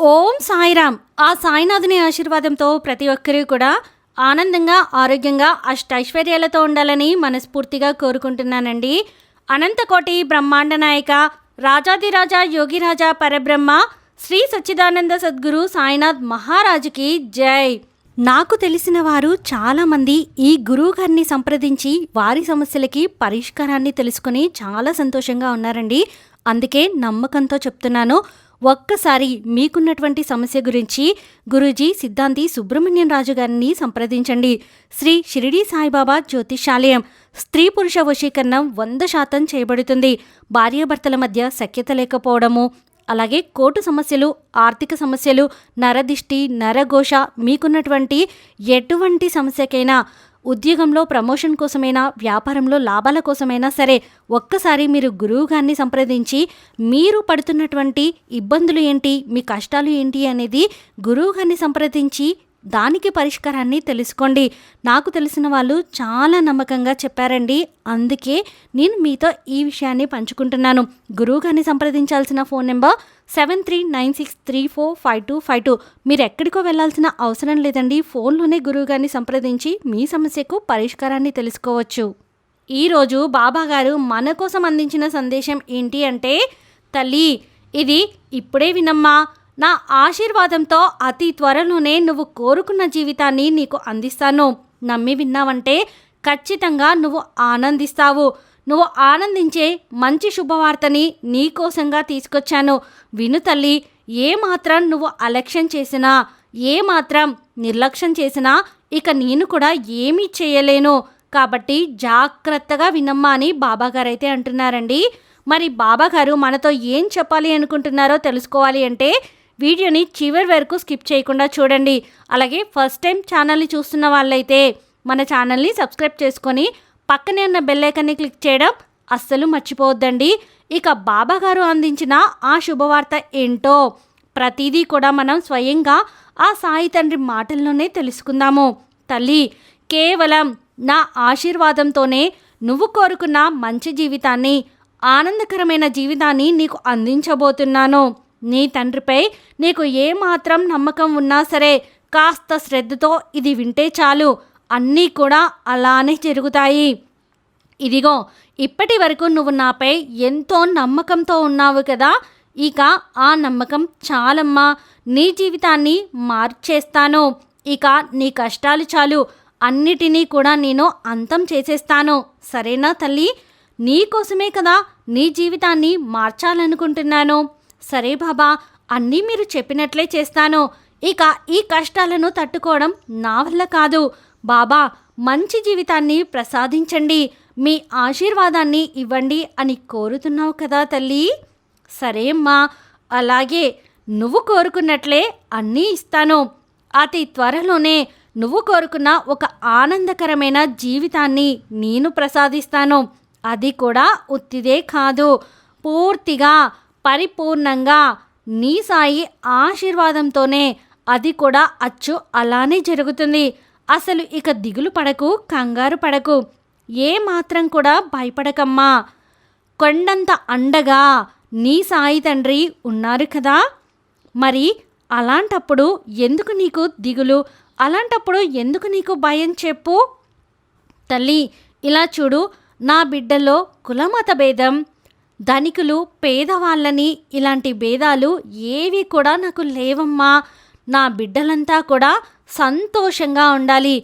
ఓం సాయిరామ్. ఆ సాయినాథుని ఆశీర్వాదంతో ప్రతి ఒక్కరూ కూడా ఆనందంగా, ఆరోగ్యంగా, అష్టైశ్వర్యాలతో ఉండాలని మనస్ఫూర్తిగా కోరుకుంటున్నానండి. అనంతకోటి బ్రహ్మాండ నాయక, రాజాదిరాజ యోగిరాజ పరబ్రహ్మ శ్రీ సచ్చిదానంద సద్గురు సాయినాథ్ మహారాజుకి జై. నాకు తెలిసిన వారు చాలామంది ఈ గురువు గారిని సంప్రదించి వారి సమస్యలకి పరిష్కారాన్ని తెలుసుకుని చాలా సంతోషంగా ఉన్నారండి. అందుకే నమ్మకంతో చెప్తున్నాను. ఒక్కసారి మీకున్నటువంటి సమస్య గురించి గురూజీ సిద్ధాంతి సుబ్రహ్మణ్యం రాజు గారిని సంప్రదించండి. శ్రీ షిరిడి సాయిబాబా జ్యోతిషాలయం. స్త్రీ పురుష వశీకరణం 100% చేయబడుతుంది. భార్యాభర్తల మధ్య సఖ్యత లేకపోవడము, అలాగే కోర్టు సమస్యలు, ఆర్థిక సమస్యలు, నరదిష్టి, నరఘోష, మీకున్నటువంటి ఎటువంటి సమస్యకైనా, ఉద్యోగంలో ప్రమోషన్ కోసమైనా, వ్యాపారంలో లాభాల కోసమైనా సరే ఒక్కసారి మీరు గురువు గారిని సంప్రదించి మీరు పడుతున్నటువంటి ఇబ్బందులు ఏంటి, మీ కష్టాలు ఏంటి అనేది గురువు గారిని సంప్రదించి దానికి పరిష్కారాన్ని తెలుసుకోండి. నాకు తెలిసిన వాళ్ళు చాలా నమ్మకంగా చెప్పారండి. అందుకే నేను మీతో ఈ విషయాన్ని పంచుకుంటున్నాను. గురువు గారిని సంప్రదించాల్సిన ఫోన్ నెంబర్ 7396345252. మీరు ఎక్కడికో వెళ్ళాల్సిన అవసరం లేదండి. ఫోన్లోనే గురువు గారిని సంప్రదించి మీ సమస్యకు పరిష్కారాన్ని తెలుసుకోవచ్చు. ఈరోజు బాబాగారు మన కోసం అందించిన సందేశం ఏంటి అంటే, తల్లి ఇది ఇప్పుడే వినమ్మా. నా ఆశీర్వాదంతో అతి త్వరలోనే నువ్వు కోరుకున్న జీవితాన్ని నీకు అందిస్తాను. నమ్మి విన్నావంటే ఖచ్చితంగా నువ్వు ఆనందిస్తావు. నువ్వు ఆనందించే మంచి శుభవార్తని నీకోసంగా తీసుకొచ్చాను. విను తల్లి. ఏమాత్రం నువ్వు అలక్ష్యం చేసినా, ఏమాత్రం నిర్లక్ష్యం చేసినా ఇక నేను కూడా ఏమీ చేయలేను. కాబట్టి జాగ్రత్తగా వినమ్మా అని బాబాగారైతే అంటున్నారండి. మరి బాబాగారు మనతో ఏం చెప్పాలి అనుకుంటున్నారో తెలుసుకోవాలి అంటే వీడియోని చివరి వరకు స్కిప్ చేయకుండా చూడండి. అలాగే ఫస్ట్ టైం ఛానల్ని చూస్తున్న వాళ్ళైతే మన ఛానల్ని సబ్స్క్రైబ్ చేసుకొని పక్కనే ఉన్న బెల్ ఐకాన్ని క్లిక్ చేయడం అస్సలు మర్చిపోవద్దండి. ఇక బాబాగారు అందించిన ఆ శుభవార్త ఏంటో ప్రతిదీ కూడా మనం స్వయంగా ఆ సాయి తండ్రి మాటల్లోనే తెలుసుకుందాము. తల్లి, కేవలం నా ఆశీర్వాదంతోనే నువ్వు కోరుకున్న మంచి జీవితాన్ని, ఆనందకరమైన జీవితాన్ని నీకు అందించబోతున్నాను. నీ తండ్రిపై నీకు ఏమాత్రం నమ్మకం ఉన్నా సరే కాస్త శ్రద్ధతో ఇది వింటే చాలు, అన్నీ కూడా అలానే జరుగుతాయి. ఇదిగో ఇప్పటి వరకు నువ్వు నాపై ఎంతో నమ్మకంతో ఉన్నావు కదా, ఇక ఆ నమ్మకం చాలమ్మా. నీ జీవితాన్ని మార్చేస్తాను. ఇక నీ కష్టాలు చాలు, అన్నిటినీ కూడా నేను అంతం చేసేస్తాను. సరేనా తల్లి? నీకోసమే కదా నీ జీవితాన్ని మార్చాలనుకుంటున్నాను. సరే బాబా, అన్నీ మీరు చెప్పినట్లే చేస్తాను. ఇక ఈ కష్టాలను తట్టుకోవడం నా వల్ల కాదు. బాబా, మంచి జీవితాన్ని ప్రసాదించండి, మీ ఆశీర్వాదాన్ని ఇవ్వండి అని కోరుతున్నావు కదా తల్లి. సరే అమ్మా, అలాగే నువ్వు కోరుకున్నట్లే అన్నీ ఇస్తాను. అతి త్వరలోనే నువ్వు కోరుకున్న ఒక ఆనందకరమైన జీవితాన్ని నేను ప్రసాదిస్తాను. అది కూడా ఉత్తిదే కాదు, పూర్తిగా పరిపూర్ణంగా నీ సాయి ఆశీర్వాదంతోనే. అది కూడా అచ్చు అలానే జరుగుతుంది. అసలు ఇక దిగులు పడకు, కంగారు పడకు, ఏ మాత్రం కూడా భయపడకమ్మా. కొండంత అండగా నీ సాయి తండ్రి ఉన్నారు కదా. మరి అలాంటప్పుడు ఎందుకు నీకు దిగులు, అలాంటప్పుడు ఎందుకు నీకు భయం చెప్పు. తల్లి, ఇలా చూడు, నా బిడ్డల్లో కులమత భేదం, ధనికులు పేదవాళ్ళని ఇలాంటి భేదాలు ఏవి కూడా నాకు లేవమ్మా. నా బిడ్డలంతా కూడా సంతోషంగా ఉండాలి,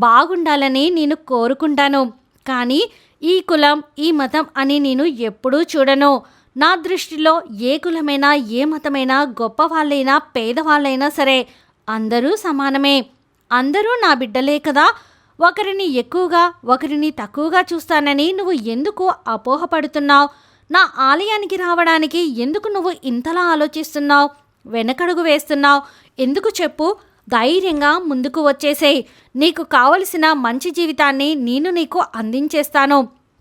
బాగుండాలని నేను కోరుకుంటాను. కానీ ఈ కులం, ఈ మతం అని నేను ఎప్పుడూ చూడను. నా దృష్టిలో ఏ కులమైనా, ఏ మతమైనా, గొప్పవాళ్ళైనా, పేదవాళ్ళైనా సరే అందరూ సమానమే. అందరూ నా బిడ్డలే కదా. ఒకరిని ఎక్కువగా, ఒకరిని తక్కువగా చూస్తానని నువ్వు ఎందుకు అపోహపడుతున్నావు? నా ఆలయానికి రావడానికి ఎందుకు నువ్వు ఇంతలా ఆలోచిస్తున్నావు, వెనకడుగు వేస్తున్నావు? ఎందుకు చెప్పు? ధైర్యంగా ముందుకు వచ్చేసేయ్. నీకు కావలసిన మంచి జీవితాన్ని నేను నీకు అందించేస్తాను.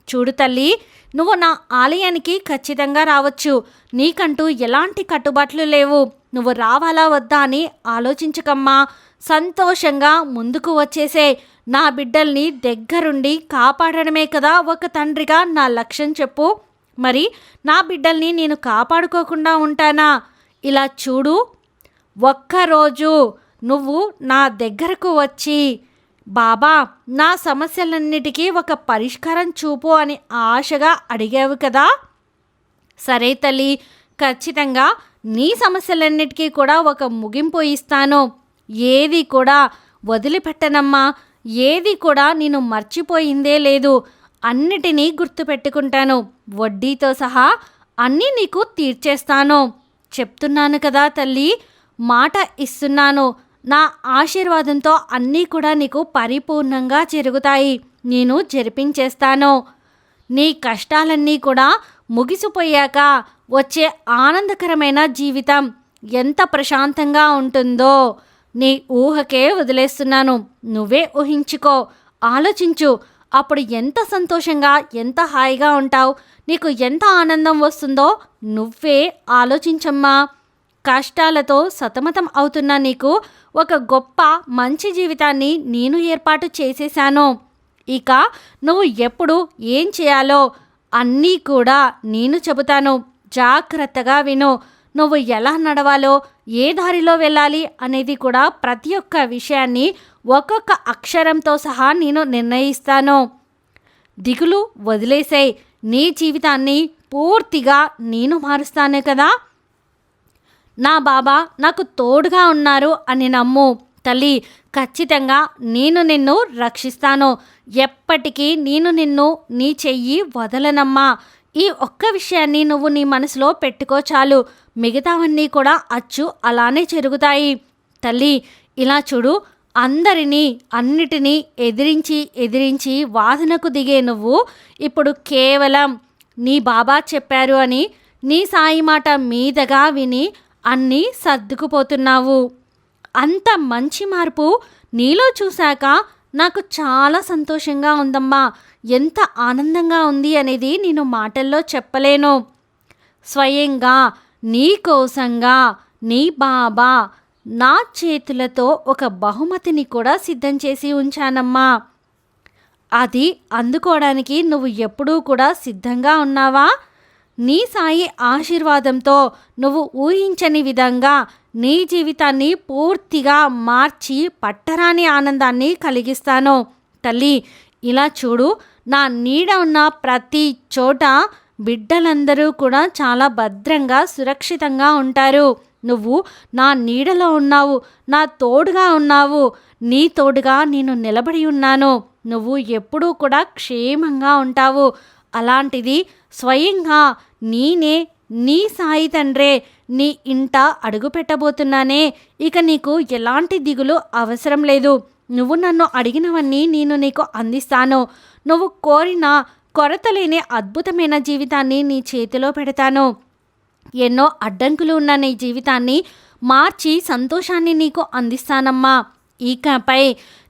చూడు తల్లి, నువ్వు నా ఆలయానికి ఖచ్చితంగా రావచ్చు. నీకంటూ ఎలాంటి కట్టుబాట్లు లేవు. నువ్వు రావాలా వద్దా అని ఆలోచించకమ్మా. సంతోషంగా ముందుకు వచ్చేసే. నా బిడ్డల్ని దగ్గరుండి కాపాడడమే కదా ఒక తండ్రిగా నా లక్ష్యం చెప్పు. మరి నా బిడ్డల్ని నేను కాపాడుకోకుండా ఉంటానా? ఇలా చూడు, ఒక్కరోజు నువ్వు నా దగ్గరకు వచ్చి బాబా నా సమస్యలన్నిటికీ ఒక పరిష్కారం చూపు అని ఆశగా అడిగావు కదా. సరే తల్లి, ఖచ్చితంగా నీ సమస్యలన్నిటికీ కూడా ఒక ముగింపు ఇస్తాను. ఏది కూడా వదిలిపెట్టనమ్మా, ఏది కూడా నేను మర్చిపోయిందే లేదు. అన్నిటినీ గుర్తుపెట్టుకుంటాను, వడ్డీతో సహా అన్నీ నీకు తీర్చేస్తాను. చెప్తున్నాను కదా తల్లి, మాట ఇస్తున్నాను. నా ఆశీర్వాదంతో అన్నీ కూడా నీకు పరిపూర్ణంగా జరుగుతాయి. నేను జరిపించేస్తాను. నీ కష్టాలన్నీ కూడా ముగిసిపోయాక వచ్చే ఆనందకరమైన జీవితం ఎంత ప్రశాంతంగా ఉంటుందో నీ ఊహకే వదిలేస్తున్నాను. నువ్వే ఊహించుకో, ఆలోచించు. అప్పుడు ఎంత సంతోషంగా, ఎంత హాయిగా ఉంటావు, నీకు ఎంత ఆనందం వస్తుందో నువ్వే ఆలోచించమ్మా. కష్టాలతో సతమతం అవుతున్న నీకు ఒక గొప్ప మంచి జీవితాన్ని నేను ఏర్పాటు చేసేశాను. ఇక నువ్వు ఎప్పుడు ఏం చేయాలో అన్నీ కూడా నేను చెబుతాను. జాగ్రత్తగా విను. నువ్వు ఎలా నడవాలో, ఏ దారిలో వెళ్ళాలి అనేది కూడా ప్రతి ఒక్క విషయాన్ని ఒక్కొక్క అక్షరంతో సహా నేను నిర్ణయిస్తాను. దిగులు వదిలేసేయ్. నీ జీవితాన్ని పూర్తిగా నేను మారుస్తాను కదా. నా బాబా నాకు తోడుగా ఉన్నారు అని నమ్ము తల్లి. ఖచ్చితంగా నేను నిన్ను రక్షిస్తాను. ఎప్పటికీ నేను నిన్ను నీ చెయ్యి వదలనమ్మా. ఈ ఒక్క విషయాన్ని నువ్వు నీ మనసులో పెట్టుకో చాలు. మిగతావన్నీ కూడా అచ్చు అలానే జరుగుతాయి. తల్లి ఇలా చూడు, అందరినీ అన్నిటినీ ఎదిరించి వాదనకు దిగే నువ్వు ఇప్పుడు కేవలం నీ బాబా చెప్పారు అని నీ సాయి మాట మీదగా విని అన్నీ సర్దుకుపోతున్నావు. అంత మంచి మార్పు నీలో చూశాక నాకు చాలా సంతోషంగా ఉందమ్మా. ఎంత ఆనందంగా ఉంది అనేది నేను మాటల్లో చెప్పలేను. స్వయంగా నీ కోసంగా నీ బాబా నా చేతులతో ఒక బహుమతిని కూడా సిద్ధం చేసి ఉంచానమ్మా. అది అందుకోవడానికి నువ్వు ఎప్పుడూ కూడా సిద్ధంగా ఉన్నావా? నీ సాయి ఆశీర్వాదంతో నువ్వు ఊహించని విధంగా నీ జీవితాన్ని పూర్తిగా మార్చి పట్టరాని ఆనందాన్ని కలిగిస్తాను. తల్లి ఇలా చూడు, నా నీడ ఉన్న ప్రతి చోట బిడ్డలందరూ కూడా చాలా భద్రంగా సురక్షితంగా ఉంటారు. నువ్వు నా నీడలో ఉన్నావు, నా తోడుగా ఉన్నావు. నీ తోడుగా నేను నిలబడి ఉన్నాను. నువ్వు ఎప్పుడూ కూడా క్షేమంగా ఉంటావు. అలాంటిది స్వయంగా నేనే నీ సాయి తండ్రే నీ ఇంట అడుగు పెట్టబోతున్నానే. ఇక నీకు ఎలాంటి దిగులు అవసరం లేదు. నువ్వు నన్ను అడిగినవన్నీ నేను నీకు అందిస్తాను. నువ్వు కోరిన కొరత లేని అద్భుతమైన జీవితాన్ని నీ చేతిలో పెడతాను. ఎన్నో అడ్డంకులు ఉన్న నీ జీవితాన్ని మార్చి సంతోషాన్ని నీకు అందిస్తానమ్మా. ఇకపై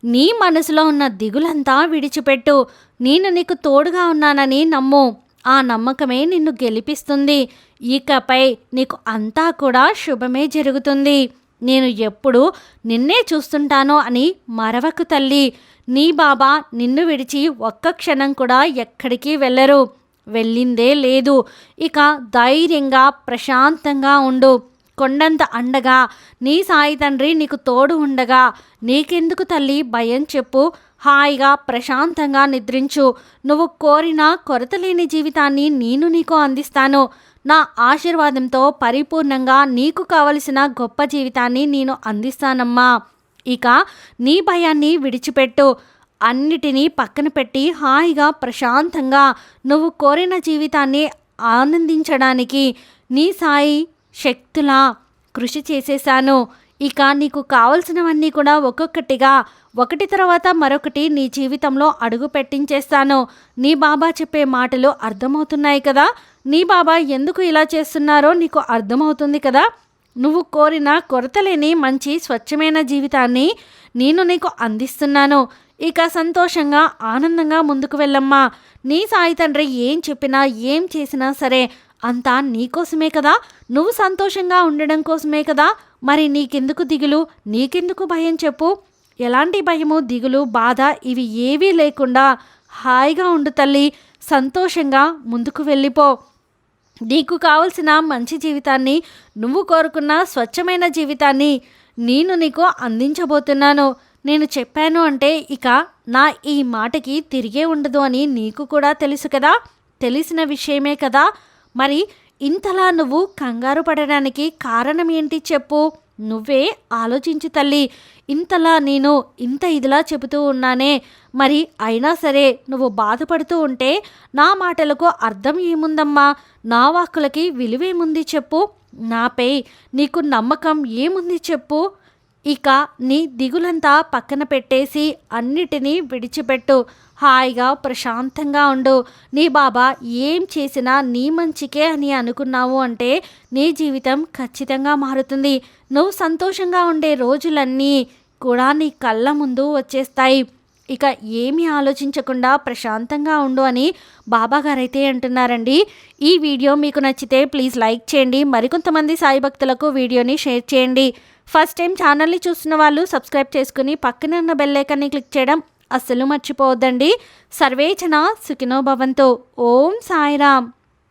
నీ మనసులో ఉన్న దిగులంతా విడిచిపెట్టు. నేను నీకు తోడుగా ఉన్నానని నమ్ము. ఆ నమ్మకమే నిన్ను గెలిపిస్తుంది. ఇకపై నీకు అంతా కూడా శుభమే జరుగుతుంది. నేను ఎప్పుడు నిన్నే చూస్తుంటాను అని మరవకు తల్లి. నీ బాబా నిన్ను విడిచి ఒక్క క్షణం కూడా ఎక్కడికి వెళ్ళరు, వెళ్ళిందే లేదు. ఇక ధైర్యంగా ప్రశాంతంగా ఉండు. కొండంత అండగా నీ సాయి తండ్రి నీకు తోడు ఉండగా నీకెందుకు తల్లి భయం చెప్పు. హాయిగా ప్రశాంతంగా నిద్రించు. నువ్వు కోరిన కొరతలేని జీవితాన్ని నేను నీకు అందిస్తాను. నా ఆశీర్వాదంతో పరిపూర్ణంగా నీకు కావలసిన గొప్ప జీవితాన్ని నేను అందిస్తానమ్మా. ఇక నీ భయాన్ని విడిచిపెట్టు. అన్నిటినీ పక్కన పెట్టి హాయిగా ప్రశాంతంగా నువ్వు కోరిన జీవితాన్ని ఆనందించడానికి నీ సాయి శక్తులా కృషి చేసేశాను. ఇక నీకు కావలసినవన్నీ కూడా ఒక్కొక్కటిగా ఒకటి తర్వాత మరొకటి నీ జీవితంలో అడుగు పెట్టించేస్తాను. నీ బాబా చెప్పే మాటలు అర్థమవుతున్నాయి కదా. నీ బాబా ఎందుకు ఇలా చేస్తున్నారో నీకు అర్థమవుతుంది కదా. నువ్వు కోరిన కొరతలేని మంచి స్వచ్ఛమైన జీవితాన్ని నేను నీకు అందిస్తున్నాను. ఇక సంతోషంగా ఆనందంగా ముందుకు వెళ్ళమ్మా. నీ సాయి తండ్రి ఏం చెప్పినా ఏం చేసినా సరే అంతా నీకోసమే కదా. నువ్వు సంతోషంగా ఉండడం కోసమే కదా. మరి నీకెందుకు దిగులు, నీకెందుకు భయం చెప్పు. ఎలాంటి భయము, దిగులు, బాధ ఇవి ఏవీ లేకుండా హాయిగా ఉండు తల్లి. సంతోషంగా ముందుకు వెళ్ళిపో. నీకు కావలసిన మంచి జీవితాన్ని, నువ్వు కోరుకున్న స్వచ్ఛమైన జీవితాన్ని నేను నీకు అందించబోతున్నాను. నేను చెప్పాను అంటే ఇక నా ఈ మాటకి తిరిగే ఉండదు అని నీకు కూడా తెలుసు కదా, తెలిసిన విషయమే కదా. మరి ఇంతలా నువ్వు కంగారు పడడానికి కారణం ఏంటి చెప్పు? నువ్వే ఆలోచించు తల్లి. ఇంతలా నేను ఇంత ఇదిలా చెబుతూ ఉన్నానే, మరి అయినా సరే నువ్వు బాధపడుతూ ఉంటే నా మాటలకు అర్థం ఏముందమ్మా? నా వాక్కులకి విలువేముంది చెప్పు? నాపై నీకు నమ్మకం ఏముంది చెప్పు? ఇక నీ దిగులంతా పక్కన పెట్టేసి అన్నిటినీ విడిచిపెట్టు. హాయిగా ప్రశాంతంగా ఉండు. నీ బాబా ఏం చేసినా నీ మంచికే అని అనుకున్నావు అంటే నీ జీవితం ఖచ్చితంగా మారుతుంది. నువ్వు సంతోషంగా ఉండే రోజులన్నీ కూడా నీ కళ్ళ ముందు వచ్చేస్తాయి. ఇక ఏమీ ఆలోచించకుండా ప్రశాంతంగా ఉండు అని బాబాగారైతే అంటున్నారండి. ఈ వీడియో మీకు నచ్చితే ప్లీజ్ లైక్ చేయండి. మరికొంతమంది సాయి భక్తులకు వీడియోని షేర్ చేయండి. ఫస్ట్ టైం ఛానల్ని చూస్తున్న వాళ్ళు సబ్స్క్రైబ్ చేసుకుని పక్కనే ఉన్న బెల్ ఐకాన్ని క్లిక్ చేయడం అస్సలు మర్చిపోవద్దండి. సర్వేజన సుఖినో భవంతు. ఓం సాయిరామ్.